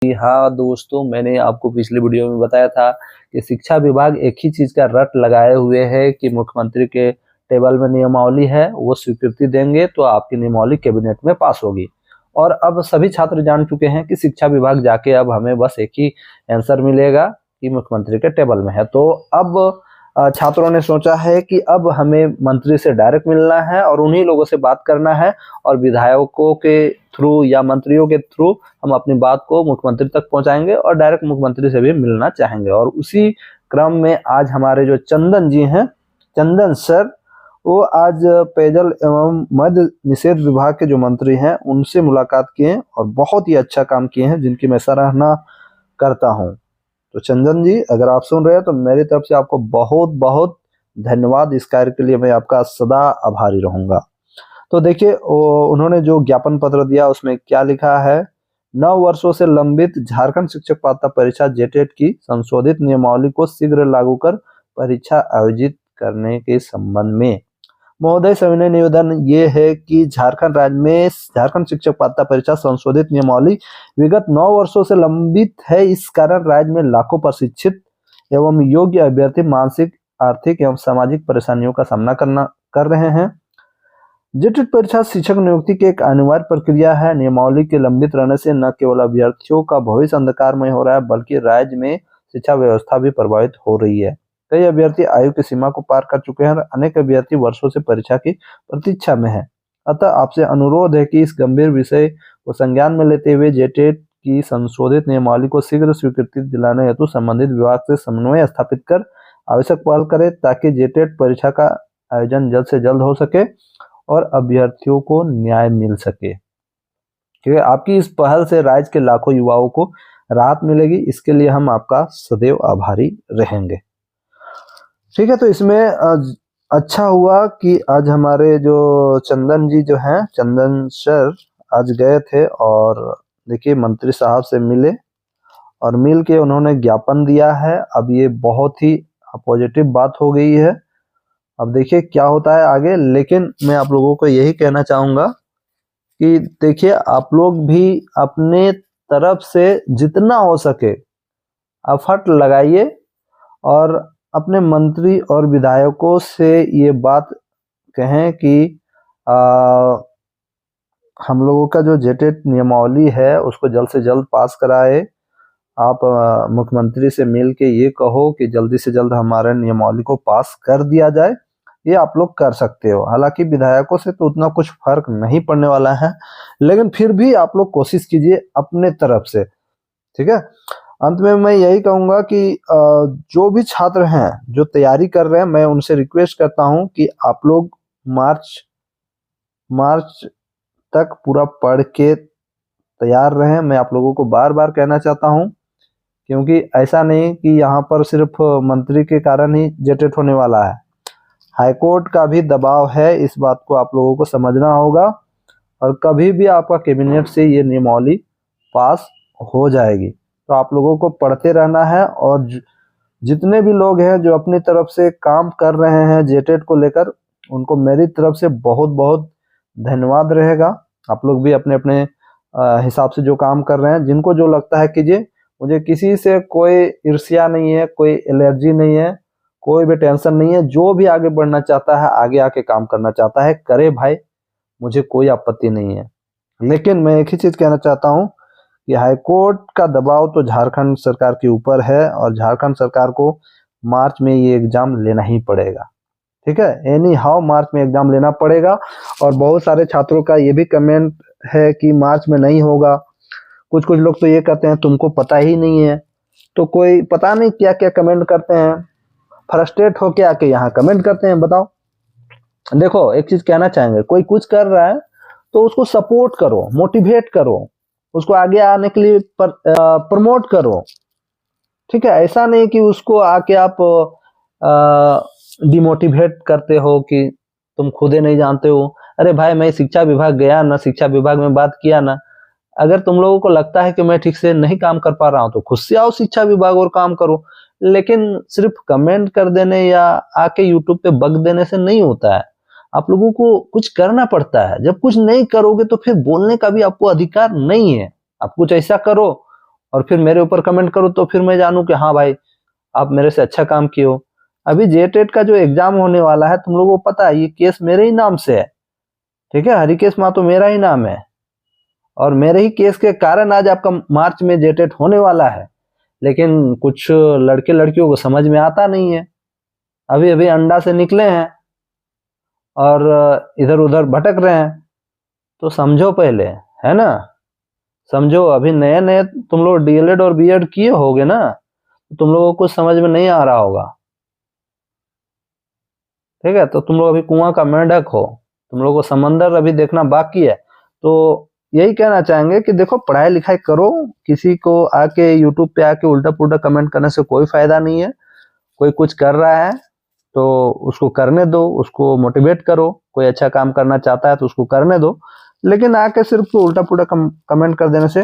जी हाँ दोस्तों, मैंने आपको पिछली वीडियो में बताया था कि शिक्षा विभाग एक ही चीज का रट लगाए हुए है कि मुख्यमंत्री के टेबल में नियमावली है, वो स्वीकृति देंगे तो आपकी नियमावली कैबिनेट में पास होगी। और अब सभी छात्र जान चुके हैं कि शिक्षा विभाग जाके अब हमें बस एक ही आंसर मिलेगा कि मुख्यमंत्री के टेबल में है। तो अब छात्रों ने सोचा है कि अब हमें मंत्री से डायरेक्ट मिलना है और उन्हीं लोगों से बात करना है और विधायकों के थ्रू या मंत्रियों के थ्रू हम अपनी बात को मुख्यमंत्री तक पहुंचाएंगे और डायरेक्ट मुख्यमंत्री से भी मिलना चाहेंगे। और उसी क्रम में आज हमारे जो चंदन जी हैं, चंदन सर, वो आज पेयजल एवं मद्य निषेध विभाग के जो मंत्री हैं उनसे मुलाकात किए और बहुत ही अच्छा काम किए हैं, जिनकी मैं सराहना करता हूं। तो चंदन जी, अगर आप सुन रहे हैं तो मेरी तरफ से आपको बहुत बहुत धन्यवाद। इस कार्य के लिए मैं आपका सदा आभारी रहूंगा। तो देखिए, उन्होंने जो ज्ञापन पत्र दिया उसमें क्या लिखा है। 9 वर्षों से लंबित झारखंड शिक्षक पात्रता परीक्षा जेटेट की संशोधित नियमावली को शीघ्र लागू कर परीक्षा आयोजित करने के संबंध में महोदय सविनय निवेदन ये है कि झारखंड राज्य में झारखंड शिक्षक पात्रता परीक्षा संशोधित नियमावली विगत 9 वर्षों से लंबित है। इस कारण राज्य में लाखों प्रशिक्षित एवं योग्य अभ्यर्थी मानसिक, आर्थिक एवं सामाजिक परेशानियों का सामना कर रहे हैं। जेटेट परीक्षा शिक्षक नियुक्ति की एक अनिवार्य प्रक्रिया है। नियमावली के लंबित रहने से न केवल अभ्यर्थियों का भविष्य अंधकारमय हो रहा है, बल्कि राज्य में शिक्षा व्यवस्था भी प्रभावित हो रही है। कई अभ्यर्थी आयु की सीमा को पार कर चुके हैं और अनेक अभ्यर्थी वर्षों से परीक्षा की प्रतीक्षा में है। अतः आपसे अनुरोध है कि इस गंभीर विषय को संज्ञान में लेते हुए जेटेट की संशोधित नियमावली को शीघ्र स्वीकृति दिलाने हेतु संबंधित विभाग से समन्वय स्थापित कर आवश्यक पहल करें, ताकि जेटेट परीक्षा का आयोजन जल्द से जल्द हो सके और अभ्यर्थियों को न्याय मिल सके। क्योंकि आपकी इस पहल से राज्य के लाखों युवाओं को राहत मिलेगी। इसके लिए हम आपका सदैव आभारी रहेंगे। ठीक है, तो इसमें अच्छा हुआ कि आज हमारे जो चंदन जी जो हैं, चंदन सर, आज गए थे और देखिए मंत्री साहब से मिले और मिल के उन्होंने ज्ञापन दिया है। अब ये बहुत ही पॉजिटिव बात हो गई है। अब देखिए क्या होता है आगे। लेकिन मैं आप लोगों को यही कहना चाहूंगा कि देखिए, आप लोग भी अपने तरफ से जितना हो सके एफर्ट लगाइए और अपने मंत्री और विधायकों से ये बात कहें कि हम लोगों का जो जेटेट नियमावली है उसको जल्द से जल्द पास कराए। आप मुख्यमंत्री से मिल के ये कहो कि जल्दी से जल्द हमारे नियमावली को पास कर दिया जाए। ये आप लोग कर सकते हो। हालांकि विधायकों से तो उतना कुछ फर्क नहीं पड़ने वाला है, लेकिन फिर भी आप लोग कोशिश कीजिए अपने तरफ से। ठीक है, अंत में मैं यही कहूंगा कि जो भी छात्र हैं जो तैयारी कर रहे हैं, मैं उनसे रिक्वेस्ट करता हूं कि आप लोग मार्च तक पूरा पढ़ के तैयार रहें। मैं आप लोगों को बार बार कहना चाहता हूं, क्योंकि ऐसा नहीं कि यहाँ पर सिर्फ मंत्री के कारण ही जेटेट होने वाला है। हाईकोर्ट का भी दबाव है, इस बात को आप लोगों को समझना होगा। और कभी भी आपका कैबिनेट से ये नियमावली पास हो जाएगी। तो आप लोगों को पढ़ते रहना है और जितने भी लोग हैं जो अपनी तरफ से काम कर रहे हैं जेटेट को लेकर, उनको मेरी तरफ से बहुत बहुत धन्यवाद रहेगा। आप लोग भी अपने अपने हिसाब से जो काम कर रहे हैं, जिनको जो लगता है कीजिए। मुझे किसी से कोई ईर्ष्या नहीं है, कोई एलर्जी नहीं है, कोई भी टेंशन नहीं है। जो भी आगे बढ़ना चाहता है, आगे आके काम करना चाहता है, करे भाई, मुझे कोई आपत्ति नहीं है। लेकिन मैं एक ही चीज कहना चाहता हूं कि हाईकोर्ट का दबाव तो झारखंड सरकार के ऊपर है और झारखंड सरकार को मार्च में ये एग्जाम लेना ही पड़ेगा। ठीक है, एनी हाउ मार्च में एग्जाम लेना पड़ेगा। और बहुत सारे छात्रों का ये भी कमेंट है कि मार्च में नहीं होगा। कुछ लोग तो ये कहते हैं तुमको पता ही नहीं है। तो कोई पता नहीं क्या क्या कमेंट करते हैं, फ्रस्ट्रेट होके आके यहाँ कमेंट करते हैं। बताओ, देखो एक चीज कहना चाहेंगे, कोई कुछ कर रहा है तो उसको सपोर्ट करो, मोटिवेट करो, उसको आगे आने के लिए प्रमोट करो। ठीक है, ऐसा नहीं कि उसको आके आप डिमोटिवेट करते हो कि तुम खुद ही नहीं जानते हो। अरे भाई, मैं शिक्षा विभाग गया ना, शिक्षा विभाग में बात किया ना। अगर तुम लोगों को लगता है कि मैं ठीक से नहीं काम कर पा रहा हूं तो खुद से आओ शिक्षा विभाग और काम करो। लेकिन सिर्फ कमेंट कर देने या आके यूट्यूब पे बग देने से नहीं होता है। आप लोगों को कुछ करना पड़ता है। जब कुछ नहीं करोगे तो फिर बोलने का भी आपको अधिकार नहीं है। आप कुछ ऐसा करो और फिर मेरे ऊपर कमेंट करो, तो फिर मैं जानूं कि हाँ भाई आप मेरे से अच्छा काम किए हो। अभी जेटेट का जो एग्जाम होने वाला है, तुम लोगों को पता है ये केस मेरे ही नाम से है, ठीक है, हरिकेश माथुर मेरा ही नाम है, और मेरे ही केस के कारण आज आपका मार्च में जेटेट होने वाला है। लेकिन कुछ लड़के लड़कियों को समझ में आता नहीं है, अभी अभी अंडा से निकले हैं और इधर उधर भटक रहे हैं। तो समझो पहले, है ना, समझो। अभी नए नए तुम लोग डीएलएड और बीएड किए होगे ना, तो तुम लोगों को कुछ समझ में नहीं आ रहा होगा, ठीक है। तो तुम लोग अभी कुआं का मेंढक हो, तुम लोगों को समंदर अभी देखना बाकी है। तो यही कहना चाहेंगे कि देखो पढ़ाई लिखाई करो, किसी को आके यूट्यूब पे आके उल्टा पुल्टा कमेंट करने से कोई फायदा नहीं है। कोई कुछ कर रहा है तो उसको करने दो, उसको मोटिवेट करो, कोई अच्छा काम करना चाहता है तो उसको करने दो, लेकिन आके सिर्फ उल्टा पुल्टा कमेंट कर देने से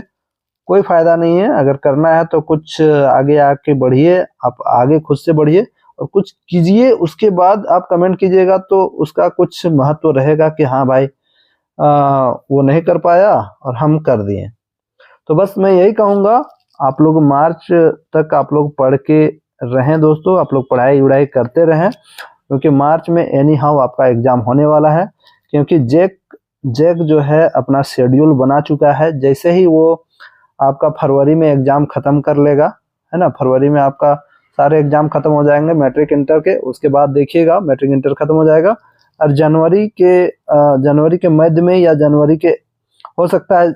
कोई फायदा नहीं है। अगर करना है तो कुछ आगे आके बढ़िए, आप आगे खुद से बढ़िए और कुछ कीजिए, उसके बाद आप कमेंट कीजिएगा तो उसका कुछ महत्व रहेगा कि हाँ भाई वो नहीं कर पाया और हम कर दिए। तो बस मैं यही कहूँगा, आप लोग मार्च तक आप लोग पढ़ के रहें दोस्तों, आप लोग पढ़ाई वढ़ाई करते रहें, क्योंकि मार्च में एनी हाउ आपका एग्जाम होने वाला है। क्योंकि जैक जो है अपना शेड्यूल बना चुका है, जैसे ही वो आपका फरवरी में एग्जाम खत्म कर लेगा, है ना, फरवरी में आपका सारे एग्जाम खत्म हो जाएंगे मैट्रिक इंटर के, उसके बाद देखिएगा मैट्रिक इंटर खत्म हो जाएगा और जनवरी के मध्य में या जनवरी के हो सकता है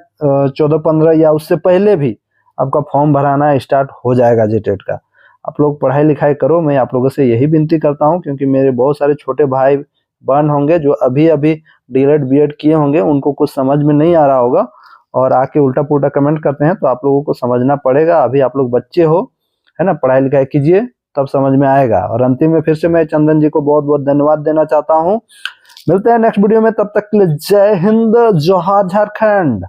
14-15 या उससे पहले भी आपका फॉर्म भराना स्टार्ट हो जाएगा जेटेट का। आप लोग पढ़ाई लिखाई करो, मैं आप लोगों से यही विनती करता हूँ, क्योंकि मेरे बहुत सारे छोटे भाई बहन होंगे जो अभी अभी डीएलएड बीएड किए होंगे, उनको कुछ समझ में नहीं आ रहा होगा और आके उल्टा पुल्टा कमेंट करते हैं। तो आप लोगों को समझना पड़ेगा, अभी आप लोग बच्चे हो, है ना, पढ़ाई लिखाई कीजिए तब समझ में आएगा। और अंतिम में फिर से मैं चंदन जी को बहुत बहुत धन्यवाद देना चाहता हूँ। मिलते हैं नेक्स्ट वीडियो में, तब तक के लिए जय हिंद, जोहार झारखंड।